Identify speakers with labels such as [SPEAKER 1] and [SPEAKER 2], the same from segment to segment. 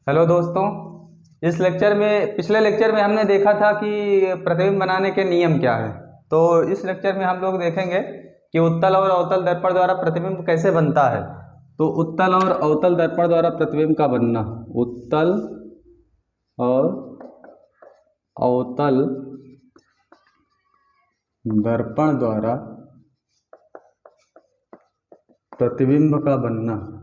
[SPEAKER 1] Hello दोस्तों। इस lecture में पिछले लेक्चर में हमने देखा था कि प्रतिबिंब बनाने के नियम क्या है। तो इस लेक्चर में हम लोग देखेंगे कि उत्तल और अवतल दर्पण द्वारा प्रतिबिंब कैसे बनता है। तो उत्तल और अवतल दर्पण द्वारा प्रतिबिंब का बनना, उत्तल और अवतल दर्पण द्वारा प्रतिबिंब का बनना।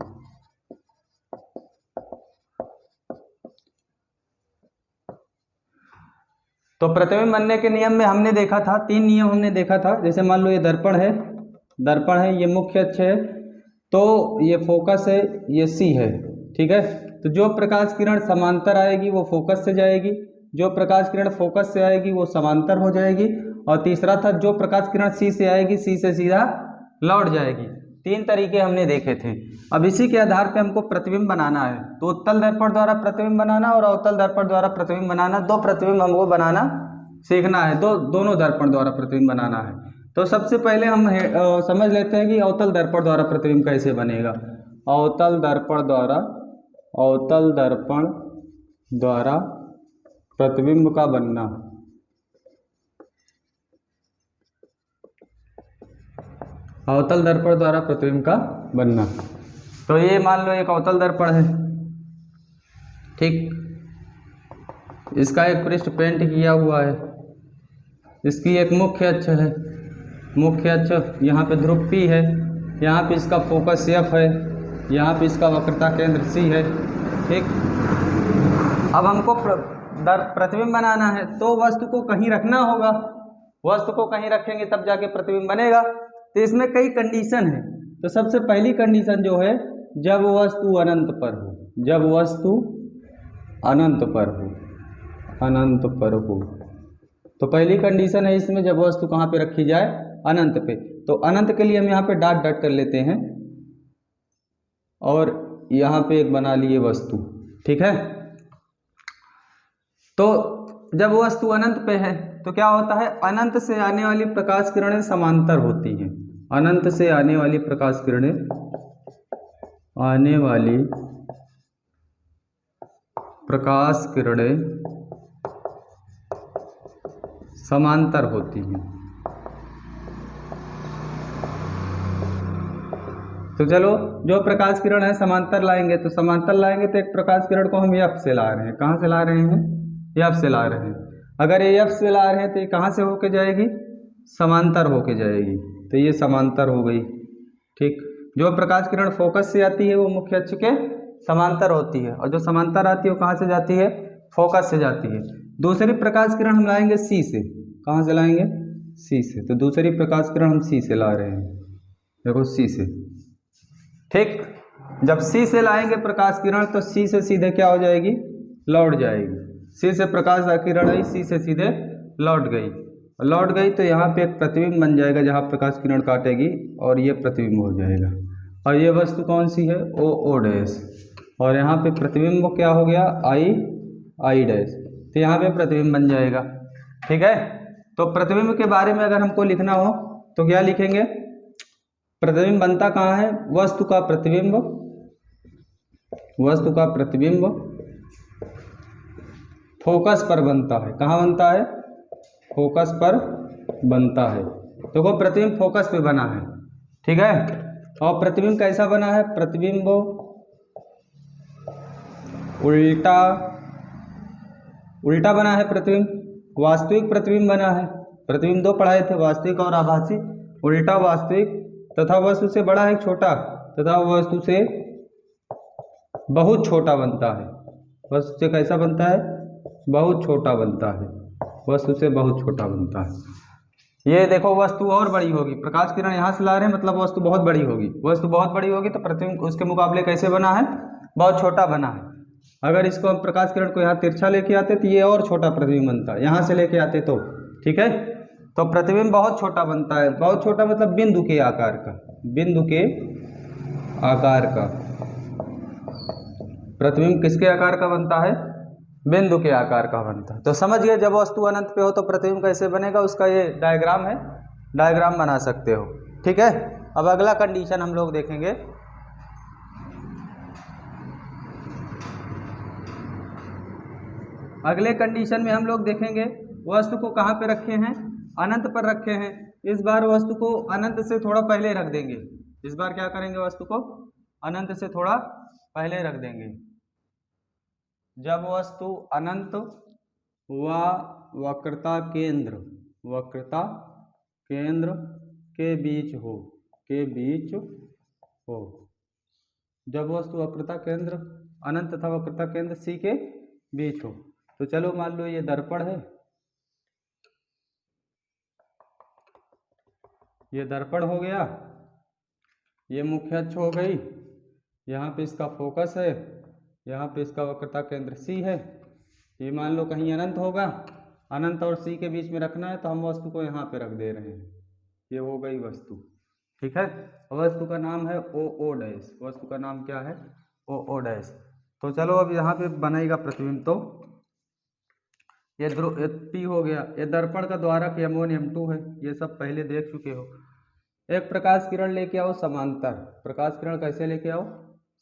[SPEAKER 1] तो प्रतिबिंब बनने के नियम में हमने देखा था, 3 नियम हमने देखा था। जैसे मान लो ये दर्पण है, ये मुख्य अक्ष है, तो ये फोकस है, ये सी है, ठीक है। तो जो प्रकाश किरण समांतर आएगी वो फोकस से जाएगी, जो प्रकाश किरण फोकस से आएगी वो समांतर हो जाएगी, और तीसरा था जो प्रकाश किरण सी से आएगी सी से सीधा लौट जाएगी। 3 तरीके हमने देखे थे। अब इसी के आधार पे हमको प्रतिबिंब बनाना है। तो उत्तल दर्पण द्वारा प्रतिबिंब बनाना और अवतल दर्पण द्वारा प्रतिबिंब बनाना, 2 प्रतिबिंब हमको बनाना सीखना है। दोनों दर्पण द्वारा प्रतिबिंब बनाना है। तो सबसे पहले हम समझ लेते हैं कि अवतल दर्पण द्वारा प्रतिबिंब कैसे बनेगा। अवतल दर्पण द्वारा प्रतिबिंब का बनना। अवतल दर्पण द्वारा प्रतिबिंब का बनना। तो ये मान लो एक अवतल दर्पण है, ठीक। इसका एक पृष्ठ पेंट किया हुआ है, इसकी एक मुख्य अक्ष है, मुख्य अक्ष यहाँ पे ध्रुव P है, यहाँ पे इसका फोकस F है, यहाँ पे इसका वक्रता केंद्र C है, ठीक। अब हमको प्रतिबिंब बनाना है तो वस्तु को कहीं रखना होगा, वस्तु को कहीं रखेंगे तब जाके प्रतिबिंब बनेगा। तो इसमें कई कंडीशन है। तो सबसे पहली कंडीशन जो है, जब वस्तु अनंत पर हो, जब वस्तु अनंत पर हो। तो पहली कंडीशन है इसमें, जब वस्तु कहाँ पे रखी जाए, अनंत पे। तो अनंत के लिए हम यहाँ पे डॉट डॉट कर लेते हैं और यहाँ पे एक बना लिए वस्तु, ठीक है। तो जब वस्तु अनंत पे है तो क्या होता है, अनंत से आने वाली प्रकाश किरणें समांतर होती हैं। अनंत से आने वाली प्रकाश किरणें समांतर होती हैं। तो चलो, जो प्रकाश किरण है समांतर लाएंगे, तो समांतर लाएंगे तो एक प्रकाश किरण को हम F से ला रहे हैं। कहाँ से ला रहे हैं? F से ला रहे हैं। अगर ये F से ला रहे हैं तो ये कहाँ से होके जाएगी? समांतर होके जाएगी। तो ये समांतर हो गई, ठीक। जो प्रकाश किरण फोकस से आती है वो मुख्य अक्ष के समांतर होती है, और जो समांतर आती है वो कहाँ से जाती है? फोकस से जाती है। दूसरी प्रकाश किरण हम लाएंगे C से। कहाँ से लाएंगे? C से। तो दूसरी प्रकाश किरण हम C से ला रहे हैं, देखो C से, ठीक। जब C से लाएंगे प्रकाश किरण तो C से सीधे क्या हो जाएगी? लौट जाएगी। C से प्रकाश किरण आई, C से सीधे लौट गई तो यहाँ पे एक प्रतिबिंब बन जाएगा जहाँ प्रकाश किरण काटेगी, और ये प्रतिबिंब हो जाएगा। और ये वस्तु कौन सी है? O dash. और यहाँ पे प्रतिबिंब क्या हो गया? I dash. तो यहाँ पे प्रतिबिंब बन जाएगा, ठीक है। तो प्रतिबिंब के बारे में अगर हमको लिखना हो तो क्या लिखेंगे? प्रतिबिंब बनता कहाँ है? वस्तु का प्रतिबिंब फोकस पर बनता है। कहाँ बनता है? फोकस पर बनता है। तो वो प्रतिबिंब फोकस पे बना है, ठीक है। और प्रतिबिंब कैसा बना है? प्रतिबिंब उल्टा बना है। प्रतिबिंब वास्तविक प्रतिबिंब बना है। प्रतिबिंब 2 पढ़ाए थे, वास्तविक और आभासी। उल्टा वास्तविक तथा वस्तु से बड़ा है छोटा, तथा वस्तु से बहुत छोटा बनता है। वस्तु से कैसा बनता है? बहुत छोटा बनता है। वस्तु से बहुत छोटा बनता है। ये देखो, वस्तु और बड़ी होगी, प्रकाश किरण यहाँ से ला रहे हैं मतलब वस्तु बहुत बड़ी होगी। वस्तु बहुत बड़ी होगी तो प्रतिबिंब उसके मुकाबले कैसे बना है? बहुत छोटा बना है। अगर इसको हम प्रकाश किरण को यहाँ तिरछा लेके आते तो ये और छोटा प्रतिबिंब बनता है, यहाँ से लेके आते तो, ठीक है। तो प्रतिबिंब बहुत छोटा बनता है। बहुत छोटा मतलब बिंदु के आकार का, प्रतिबिंब किसके आकार का बनता है? बिंदु के आकार का बनता है। तो समझ गए, जब वस्तु अनंत पे हो तो प्रतिबिंब कैसे बनेगा, उसका ये डायग्राम है, डायग्राम बना सकते हो, ठीक है। अब अगला कंडीशन हम लोग देखेंगे। अगले कंडीशन में हम लोग देखेंगे वस्तु को कहाँ पे रखे हैं, अनंत पर रखे हैं। इस बार वस्तु को अनंत से थोड़ा पहले रख देंगे। इस बार क्या करेंगे, वस्तु को अनंत से थोड़ा पहले रख देंगे। जब वस्तु अनंत व वक्रता केंद्र के बीच हो, जब वस्तु वक्रता केंद्र अनंत तथा वक्रता केंद्र सी के बीच हो। तो चलो मान लो ये दर्पण है, ये दर्पण हो गया, ये मुख्य अक्ष हो गई, यहाँ पे इसका फोकस है, यहाँ पे इसका वक्रता केंद्र सी है। ये मान लो कहीं अनंत होगा, अनंत और सी के बीच में रखना है तो हम वस्तु को यहाँ पे रख दे रहे हैं। ये हो गई वस्तु, ठीक है। वस्तु का नाम है ओ डैश, वस्तु का नाम क्या है, ओ डैश। तो चलो अब यहाँ पे बनेगा प्रतिबिंब। तो ये पी हो गया, ये दर्पण का द्वारक M1 M2 है, ये सब पहले देख चुके हो। एक प्रकाश किरण लेके आओ समांतर, प्रकाश किरण कैसे लेके आओ,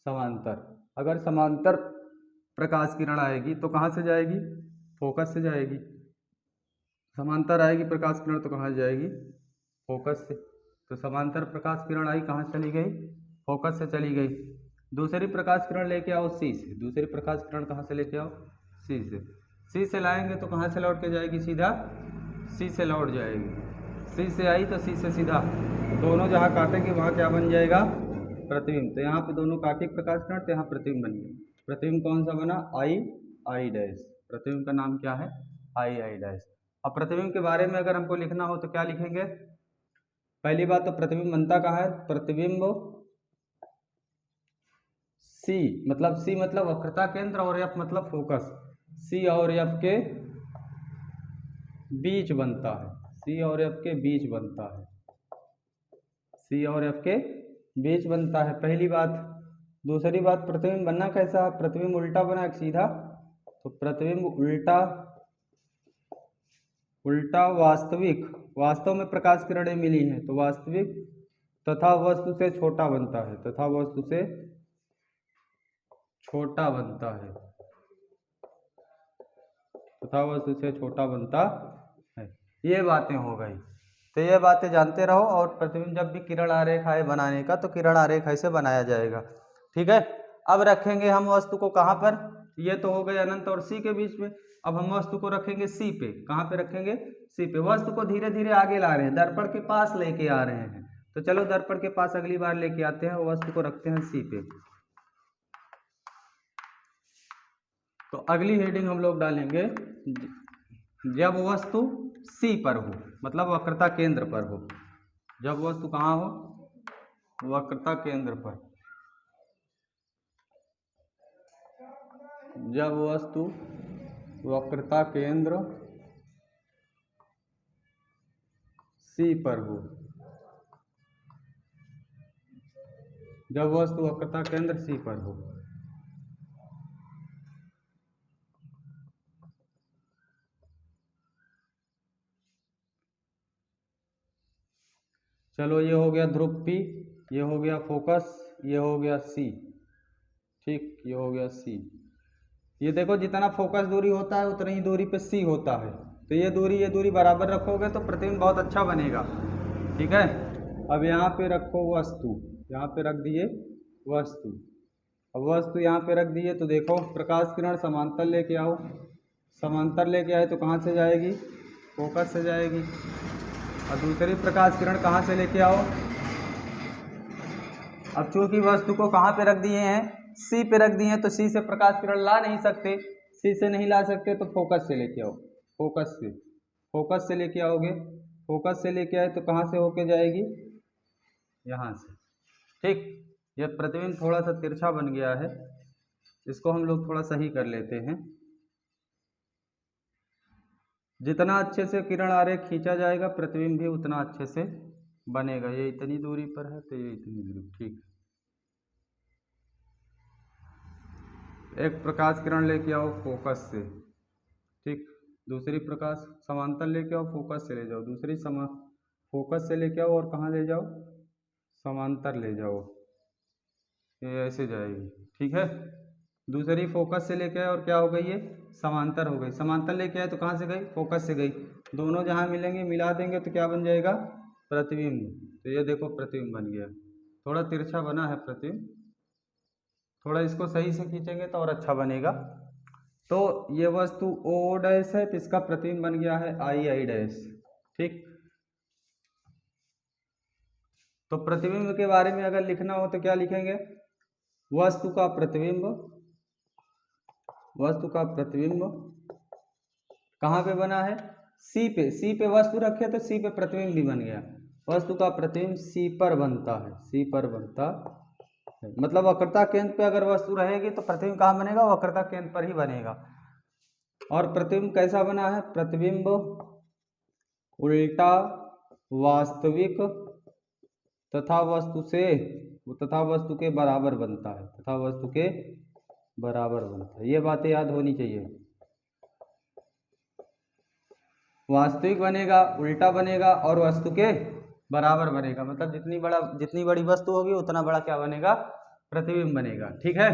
[SPEAKER 1] समांतर। अगर समांतर प्रकाश किरण आएगी तो कहाँ से जाएगी, फोकस से जाएगी। समांतर आएगी प्रकाश किरण तो कहाँ जाएगी, फोकस से। तो समांतर प्रकाश किरण आई, कहाँ चली गई, फोकस से चली गई। दूसरी प्रकाश किरण लेके आओ सी से, दूसरी प्रकाश किरण कहाँ से लेके आओ, सी से। सी से लाएंगे तो कहाँ से लौट के जाएगी, सीधा सी से लौट जाएगी। सी से आई तो सी से सीधा, दोनों जहाँ काटेंगे वहाँ क्या बन जाएगा, प्रतिबिंब। तो यहाँ पे दोनों काटी प्रकाश किरण, तो यहाँ प्रतिबिंब बन गया। प्रतिबिंब कौन सा बना, आई डैश। प्रतिबिंब का नाम क्या है, आई डैश। अब प्रतिबिंब के बारे में अगर हमको लिखना हो तो क्या लिखेंगे, पहली बात तो प्रतिबिंब बनता कहाँ है, प्रतिबिंब सी मतलब वक्रता केंद्र और एफ मतलब फोकस, सी और एफ के बीच बनता है, सी और एफ के बीच बनता है, सी और एफ के बीच बनता है, पहली बात। दूसरी बात, प्रतिबिंब बनना कैसा, प्रतिबिंब उल्टा बना एक सीधा, तो प्रतिबिंब उल्टा वास्तव में प्रकाश किरणें मिली हैं तो वास्तविक तथा वस्तु से छोटा बनता है, तथा वस्तु से छोटा बनता है, तथा वस्तु से छोटा बनता है। ये बातें हो गई, तो ये बातें जानते रहो। और प्रतिबिंब जब भी किरण आरेख आए बनाने का तो किरण आरेख ऐसे बनाया जाएगा, ठीक है। अब रखेंगे हम वस्तु को कहाँ पर, ये तो हो गए अनंत और सी के बीच में। अब हम वस्तु को रखेंगे सी पे, कहाँ पे रखेंगे, सी पे। वस्तु को धीरे धीरे आगे ला रहे हैं, दर्पण के पास लेके आ रहे हैं। तो चलो दर्पण के पास अगली बार लेके आते हैं, वस्तु को रखते हैं सी पे। तो अगली हेडिंग हम लोग डालेंगे, जब वस्तु सी पर हो, मतलब वक्रता केंद्र पर हो। जब वस्तु कहाँ हो, वक्रता केंद्र पर। जब वस्तु वक्रता केंद्र सी पर हो, जब वस्तु वक्रता केंद्र सी पर हो। चलो ये हो गया ध्रुव P, ये हो गया फोकस, ये हो गया C, ठीक, ये हो गया C। ये देखो जितना फोकस दूरी होता है उतनी ही दूरी पे C होता है, तो ये दूरी बराबर रखोगे तो प्रतिबिंब बहुत अच्छा बनेगा, ठीक है। अब यहाँ पे रखो वस्तु, यहाँ पे रख दिए वस्तु। अब वस्तु यहाँ पे रख दिए तो देखो प्रकाश किरण समांतर लेके आओ, समांतर लेके आए तो कहाँ से जाएगी, फोकस से जाएगी। और दूसरी प्रकाश किरण कहाँ से लेके आओ, अब चूंकि वस्तु को कहाँ पे रख दिए हैं, सी पे रख दिए हैं, तो सी से प्रकाश किरण ला नहीं सकते, सी से नहीं ला सकते तो फोकस से लेके आओ, फोकस से लेके आओगे। फोकस से लेके आए तो कहाँ से होके जाएगी, यहाँ से, ठीक। ये प्रतिबिंब थोड़ा सा तिरछा बन गया है, इसको हम लोग थोड़ा सही कर लेते हैं। जितना अच्छे से किरण आरेख खींचा जाएगा प्रतिबिंब भी उतना अच्छे से बनेगा। ये इतनी दूरी पर है तो ये इतनी दूरी, ठीक। एक प्रकाश किरण लेके आओ फोकस से, ठीक। दूसरी प्रकाश समांतर लेके आओ, फोकस से ले जाओ। दूसरी फोकस से लेके आओ और कहाँ ले जाओ, समांतर ले जाओ। ये ऐसे जाएगी, ठीक है। दूसरी फोकस से लेके आए और क्या हो गई ये समांतर हो गई। समांतर लेके आए तो कहाँ से गई, फोकस से गई। दोनों जहाँ मिलेंगे मिला देंगे तो क्या बन जाएगा, प्रतिबिंब। तो ये देखो प्रतिबिंब बन गया। थोड़ा तिरछा बना है प्रतिबिंब, थोड़ा इसको सही से खींचेंगे तो और अच्छा बनेगा। तो ये वस्तु ओ डैश है तो इसका प्रतिबिंब बन गया है आई आई डैश। ठीक, तो प्रतिबिंब के बारे में अगर लिखना हो तो क्या लिखेंगे, वस्तु का प्रतिबिंब, वस्तु का प्रतिबिंब कहाँ पे बना है, सी पे। सी पे वस्तु रखे तो सी पे प्रतिबिंब भी बन गया। वस्तु का प्रतिबिंब सी पर बनता है, सी पर बनता है। मतलब वक्रता केंद्र पे अगर वस्तु रहेगी तो प्रतिबिंब कहाँ बनेगा, वक्रता केंद्र पर ही बनेगा। और प्रतिबिंब कैसा बना है, प्रतिबिंब उल्टा वास्तविक तथा वस्तु से, तथा वस्तु के बराबर बनता है, तथा वस्तु के बराबर बनता है। ये बातें याद होनी चाहिए। वास्तविक बनेगा, उल्टा बनेगा और वस्तु के बराबर बनेगा। मतलब जितनी बड़ी वस्तु होगी उतना बड़ा क्या बनेगा, प्रतिबिंब बनेगा। ठीक है,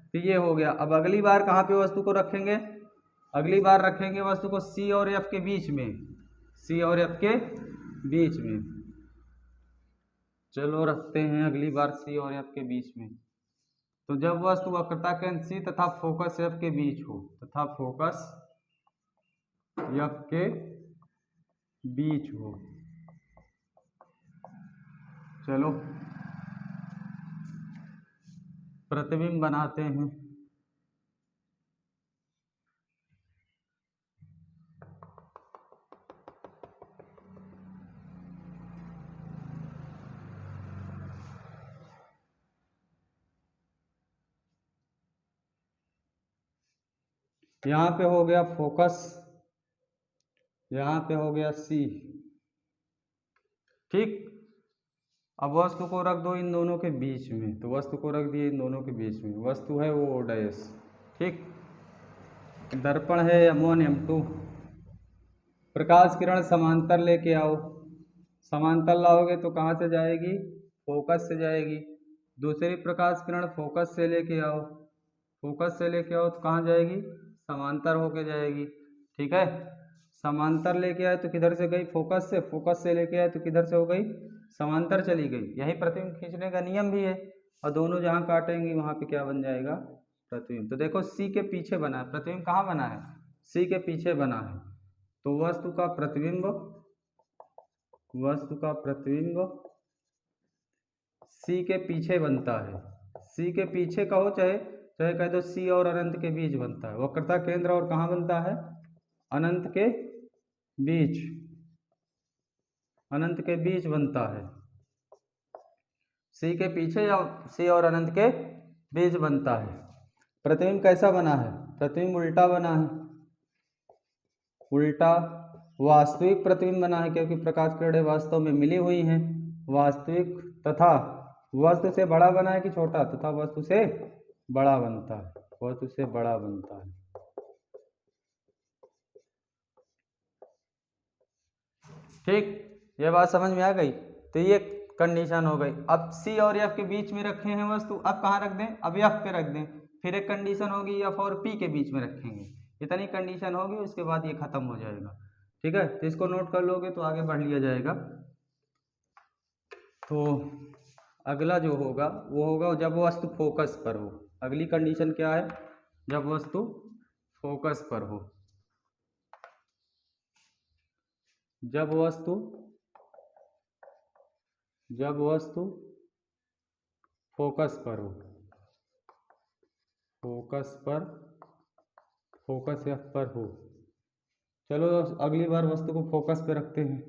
[SPEAKER 1] तो ये हो गया। अब अगली बार कहाँ पे वस्तु को रखेंगे, अगली बार रखेंगे वस्तु को सी और एफ के बीच में, सी और एफ के बीच में। चलो रखते हैं अगली बार सी और एफ के बीच में। तो जब वस्तु वक्रता केंद्र सी तथा फोकस एफ के बीच हो, तथा फोकस एफ के बीच हो। चलो प्रतिबिंब बनाते हैं। यहाँ पे हो गया फोकस, यहाँ पे हो गया सी। ठीक, अब वस्तु को रख दो इन दोनों के बीच में। तो वस्तु को रख दिए इन दोनों के बीच में, वस्तु है वो ओ डैश। ठीक, दर्पण है M1 M2। प्रकाश किरण समांतर लेके आओ, समांतर लाओगे तो कहाँ से जाएगी, फोकस से जाएगी। दूसरी प्रकाश किरण फोकस से लेके आओ, फोकस से लेके आओ तो कहाँ जाएगी, समांतर होके जाएगी। ठीक है, समांतर लेके आए तो किधर से गई, फोकस से। फोकस से लेके आए तो किधर से हो गई, समांतर चली गई। यही प्रतिबिंब खींचने का नियम भी है। और दोनों जहाँ काटेंगी वहाँ पे क्या बन जाएगा, प्रतिबिंब। तो देखो सी के पीछे बना है, प्रतिबिंब कहाँ बना है, सी के पीछे बना है। तो वस्तु का प्रतिबिंब, वस्तु का प्रतिबिंब सी के पीछे बनता है। सी के पीछे कहो चाहे चाहे कह दो सी और अनंत के बीच बनता है। वक्रता केंद्र और कहाँ बनता है, अनंत के बीच, अनंत के बीच बनता है। सी के पीछे या सी और अनंत के बीच बनता है। प्रतिबिंब कैसा बना है, प्रतिबिंब उल्टा बना है, उल्टा वास्तविक प्रतिबिंब बना है, क्योंकि प्रकाश किरणें वास्तव में मिली हुई हैं। वास्तविक तथा वस्तु से बड़ा बना है कि छोटा, तथा वस्तु से बड़ा बनता है, वस्तु से बड़ा बनता है। ठीक, ये बात समझ में आ गई। तो ये कंडीशन हो गई। अब सी और एफ के बीच में रखे हैं वस्तु, अब कहाँ रख दें, अब एफ पे रख दें। फिर एक कंडीशन होगी एफ और पी के बीच में रखेंगे। इतनी कंडीशन होगी, उसके बाद ये खत्म हो जाएगा। ठीक है, तो इसको नोट कर लोगे तो आगे बढ़ लिया जाएगा। तो अगला जो होगा वो होगा जब वस्तु फोकस पर हो। अगली कंडीशन क्या है, जब वस्तु फोकस पर हो। जब वस्तु फोकस पर हो, फोकस पर, फोकस एफ पर हो। चलो अगली बार वस्तु को फोकस पे रखते हैं।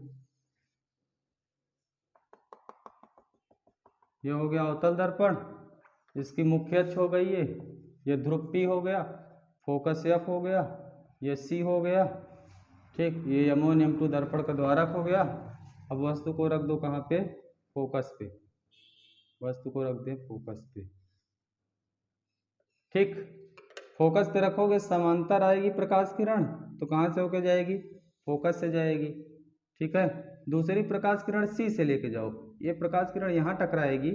[SPEAKER 1] ये हो गया अवतल दर्पण, इसकी मुख्य अक्ष हो गई ये ध्रुव P हो गया, फोकस F हो गया, ये C हो गया। ठीक, ये M1 M2 दर्पण का द्वारक हो गया। अब वस्तु को रख दो कहाँ पे, फोकस पे, वस्तु को रख दे फोकस पे। ठीक, फोकस पे रखोगे समांतर आएगी प्रकाश किरण, तो कहाँ से होके जाएगी, फोकस से जाएगी। ठीक है, दूसरी प्रकाश किरण सी से लेके जाओ। ये प्रकाश किरण यहाँ टकराएगी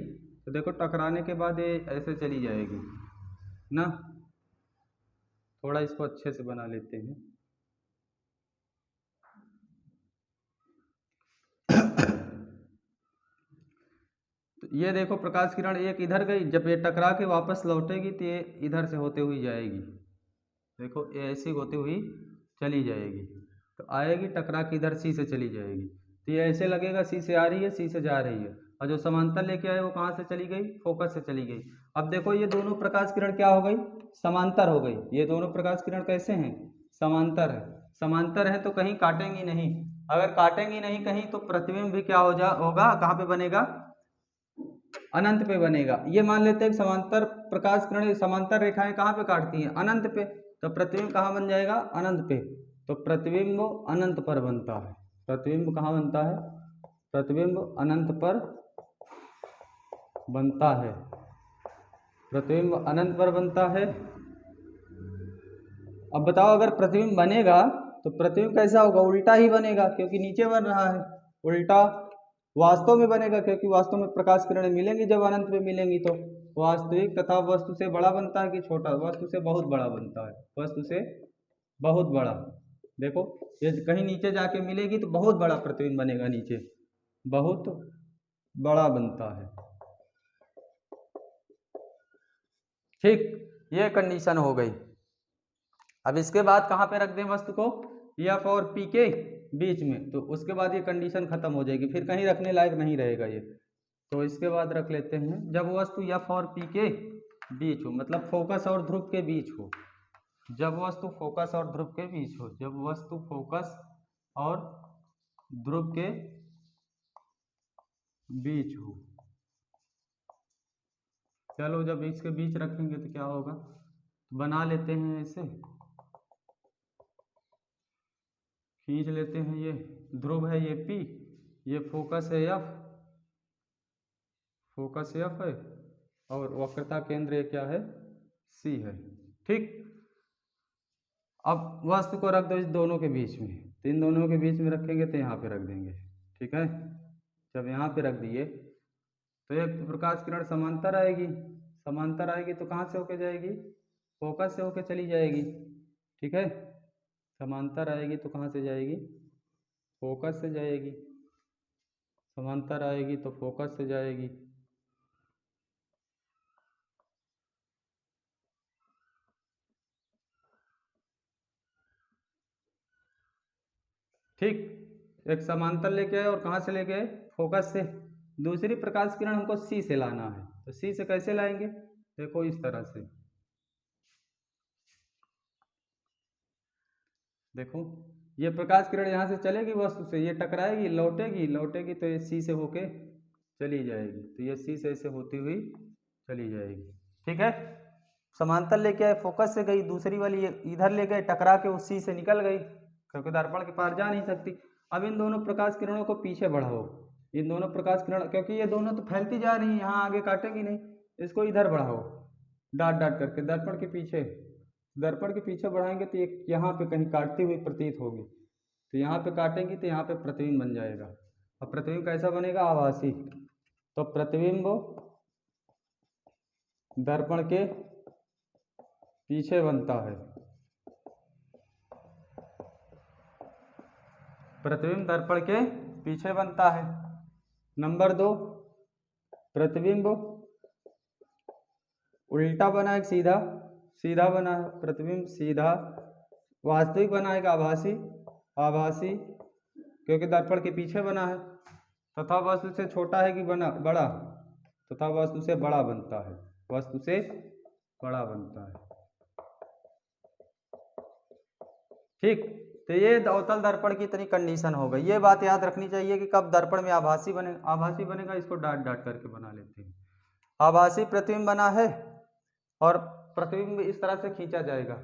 [SPEAKER 1] तो देखो टकराने के बाद ये ऐसे चली जाएगी ना, थोड़ा इसको अच्छे से बना लेते हैं। तो ये देखो प्रकाश किरण एक इधर गई, जब ये टकरा के वापस लौटेगी तो ये इधर से होते हुई जाएगी। देखो ये ऐसी होती हुई चली जाएगी, तो आएगी टकरा के इधर सी से चली जाएगी। तो ये ऐसे लगेगा सी से आ रही है, सी से जा रही है, और जो समांतर लेके आए वो कहाँ से चली गई, फोकस से चली गई। अब देखो ये दोनों प्रकाश किरण क्या हो गई, समांतर हो गई। ये दोनों प्रकाश किरण कैसे हैं, समांतर है। समांतर है तो कहीं काटेंगी नहीं, अगर काटेंगी नहीं कहीं तो प्रतिबिंब भी क्या होगा, कहाँ पे बनेगा, अनंत पे बनेगा। ये मान लेते हैं समांतर प्रकाश किरण, समांतर रेखाएं कहाँ पे काटती हैं, अनंत पे, तो प्रतिबिंब कहाँ बन जाएगा, अनंत पे। तो प्रतिबिंब अनंत पर बनता है। प्रतिबिंब कहाँ बनता है, प्रतिबिंब अनंत पर बनता है। प्रतिबिंब अनंत पर बनता है। अब बताओ अगर प्रतिबिंब बनेगा तो प्रतिबिंब कैसा होगा, उल्टा ही बनेगा, क्योंकि नीचे बन रहा है। उल्टा वास्तव में बनेगा, क्योंकि वास्तव में प्रकाश किरणें मिलेंगी जब अनंत में मिलेंगी तो वास्तविक तथा वस्तु से बड़ा बनता है कि छोटा, वस्तु से बहुत बड़ा बनता है, वस्तु से बहुत बड़ा। देखो ये कहीं नीचे जाके मिलेगी तो बहुत बड़ा प्रतिबिंब बनेगा, नीचे बहुत बड़ा बनता है। ठीक, ये कंडीशन हो गई। अब इसके बाद कहाँ पे रख दें वस्तु को, एफ और पी के बीच में, तो उसके बाद ये कंडीशन खत्म हो जाएगी, फिर कहीं रखने लायक नहीं रहेगा ये। तो इसके बाद रख लेते हैं जब वस्तु एफ और पी के बीच हो, मतलब फोकस और ध्रुव के बीच हो। जब वस्तु फोकस और ध्रुव के बीच हो, जब वस्तु फोकस और ध्रुव के बीच हो। चलो जब इसके बीच रखेंगे तो क्या होगा, बना लेते हैं ऐसे, खींच लेते हैं। ये ध्रुव है ये P, ये फोकस है F, फोकस F है, और वक्रता केंद्र ये क्या है, C है। ठीक, अब वस्तु को रख दो इस दोनों के बीच में, तो इन दोनों के बीच में रखेंगे तो यहाँ पे रख देंगे। ठीक है, जब यहाँ पे रख दिए तो एक प्रकाश किरण समांतर आएगी, समांतर आएगी तो कहाँ से होके जाएगी, फोकस से होके चली जाएगी। ठीक है, समांतर आएगी तो कहाँ से जाएगी, फोकस से जाएगी। समांतर आएगी तो फोकस से जाएगी। ठीक, एक समांतर लेके आए और कहाँ से लेके आए, फोकस से। दूसरी प्रकाश किरण हमको सी से लाना है, तो सी से कैसे लाएंगे, देखो इस तरह से। देखो ये प्रकाश किरण यहाँ से चलेगी वस्तु से, ये टकराएगी, लौटेगी, लौटेगी तो ये सी से होके चली जाएगी, तो ये सी से ऐसे होती हुई चली जाएगी। ठीक है, समांतर लेके आए, फोकस से गई, दूसरी वाली इधर ले गए, टकरा के उस सी से निकल गई, क्योंकि दर्पण के पार जा नहीं सकती। अब इन दोनों प्रकाश किरणों को पीछे बढ़ाओ, इन दोनों प्रकाश किरण, क्योंकि ये दोनों तो फैलती जा रही हैं, यहाँ आगे काटेगी नहीं, इसको इधर बढ़ाओ डाट डाट करके दर्पण के पीछे। दर्पण के पीछे बढ़ाएंगे तो ये यहाँ पे कहीं काटती हुई प्रतीत होगी, तो यहाँ पे काटेंगी तो यहाँ पे प्रतिबिंब बन जाएगा। अब प्रतिबिंब कैसा बनेगा, आभासी। तो प्रतिबिंब दर्पण के पीछे बनता है, प्रतिबिंब दर्पण के पीछे बनता है। नंबर 2, प्रतिबिंब उल्टा बना है, सीधा, सीधा बना है, प्रतिबिंब सीधा। वास्तविक बना है आभासी, आभासी क्योंकि दर्पण के पीछे बना है, तथा वस्तु से छोटा है कि बड़ा, तथा वस्तु से बड़ा बनता है, वस्तु से बड़ा बनता है। ठीक, तो ये अवतल दर्पण की इतनी कंडीशन हो गई। ये बात याद रखनी चाहिए कि कब दर्पण में आभासी बने, आभासी बनेगा, इसको डाट डाट करके बना लेते हैं। आभासी प्रतिबिंब बना है और प्रतिबिंब इस तरह से खींचा जाएगा,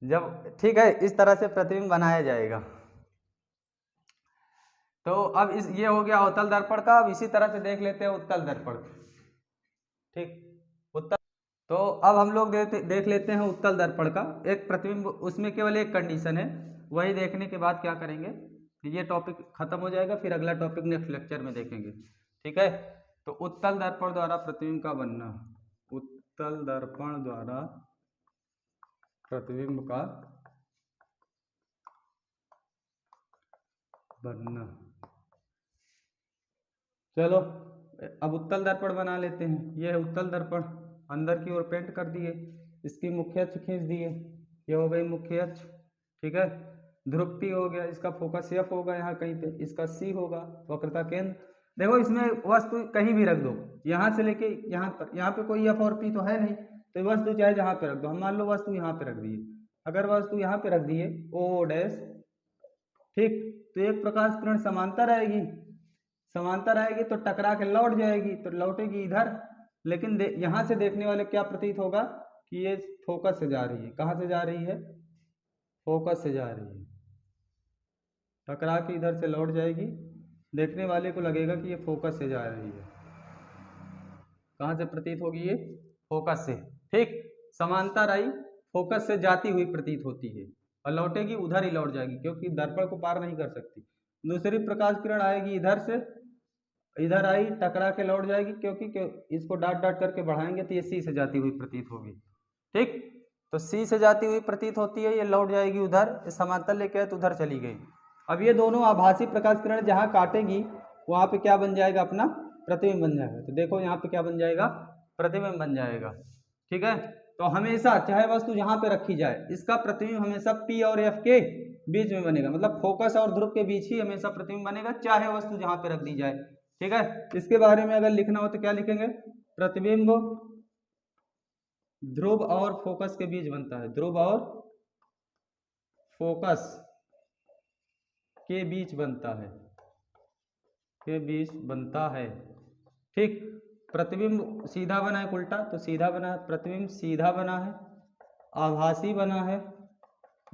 [SPEAKER 1] जब ठीक है इस तरह से प्रतिबिंब बनाया जाएगा। तो अब ये हो गया अवतल दर्पण का। अब इसी तरह से देख लेते हैं उत्तल दर्पण। ठीक, उत्तल, तो अब हम लोग देख लेते हैं उत्तल दर्पण का एक प्रतिबिंब। उसमें केवल एक कंडीशन है, वही देखने के बाद क्या करेंगे, ये टॉपिक खत्म हो जाएगा, फिर अगला टॉपिक नेक्स्ट लेक्चर में देखेंगे। ठीक है, तो उत्तल दर्पण द्वारा प्रतिबिंब का बनना। उत्तल दर्पण द्वारा प्रतिबिंब का बनना। चलो अब उत्तल दर्पण बना लेते हैं। यह है उत्तल दर्पण, अंदर की ओर पेंट कर दिए, इसकी मुख्य अक्ष खींच दिए, ये हो गई मुख्य अक्ष, ठीक है। ध्रुव P हो गया, इसका फोकस F होगा यहाँ कहीं पे, इसका C होगा वक्रता केंद्र। देखो इसमें वस्तु कहीं भी रख दो, यहाँ से लेके यहाँ पर, यहाँ पे कोई F और P तो है नहीं, तो वस्तु चाहे जहाँ पे रख दो। हम मान लो वस्तु यहाँ पे रख दिए, अगर वस्तु यहाँ पे रख दिए O डैश, ठीक, तो एक प्रकाश किरण समांतर आएगी, समांतर आएगी तो टकरा के लौट जाएगी, तो लौटेगी इधर, लेकिन यहाँ से देखने वाले क्या प्रतीत होगा कि ये फोकस से जा रही है। कहाँ से जा रही है? फोकस से जा रही है, टकरा के इधर से लौट जाएगी, देखने वाले को लगेगा कि ये फोकस से जा रही है। कहाँ से प्रतीत होगी? ये फोकस से, ठीक। समांतर आई, फोकस से जाती हुई प्रतीत होती है और लौटेगी उधर ही लौट जाएगी, क्योंकि दर्पण को पार नहीं कर सकती। दूसरी प्रकाश किरण आएगी इधर से, इधर आई, टकरा के लौट जाएगी, क्योंकि इसको डाट डाट करके बढ़ाएंगे तो ये सी से जाती हुई प्रतीत होगी, ठीक। तो सी से जाती हुई प्रतीत होती है, ये लौट जाएगी उधर, समांतर लेके आए तो उधर चली गई। अब ये दोनों आभासी प्रकाश किरण जहाँ काटेगी वहाँ पे क्या बन जाएगा? अपना प्रतिबिंब बन जाएगा। तो देखो यहाँ पे क्या बन जाएगा? प्रतिबिंब बन जाएगा, ठीक है। तो हमेशा चाहे वस्तु जहाँ पे रखी जाए, इसका प्रतिबिंब हमेशा P और F के बीच में बनेगा, मतलब फोकस और ध्रुव के बीच ही हमेशा प्रतिबिंब बनेगा, चाहे वस्तु जहाँ पे रख दी जाए, ठीक है। इसके बारे में अगर लिखना हो तो क्या लिखेंगे? प्रतिबिंब ध्रुव और फोकस के बीच बनता है, ध्रुव और फोकस के बीच बनता है, के बीच बनता है, ठीक। प्रतिबिंब सीधा बना है, उल्टा तो सीधा बना है, प्रतिबिंब सीधा बना है, आभासी बना है,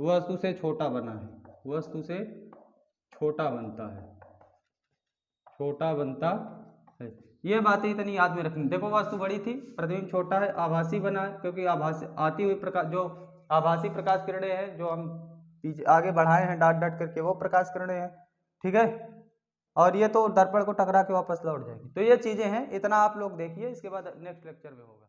[SPEAKER 1] वस्तु से छोटा बना है, वस्तु से छोटा बनता है, छोटा बनता है। ये बातें इतनी याद में रखनी। देखो वस्तु बड़ी थी, प्रतिबिंब छोटा है, आभासी बना है, क्योंकि आभासी आती हुई प्रकाश, जो आभासी प्रकाश किरणें हैं जो हम पीछे आगे बढ़ाए हैं डाट डाट करके, वो प्रकाश किरणें हैं, ठीक है। और ये तो दर्पण को टकरा के वापस लौट जाएगी। तो ये चीजें हैं, इतना आप लोग देखिए, इसके बाद नेक्स्ट लेक्चर में होगा।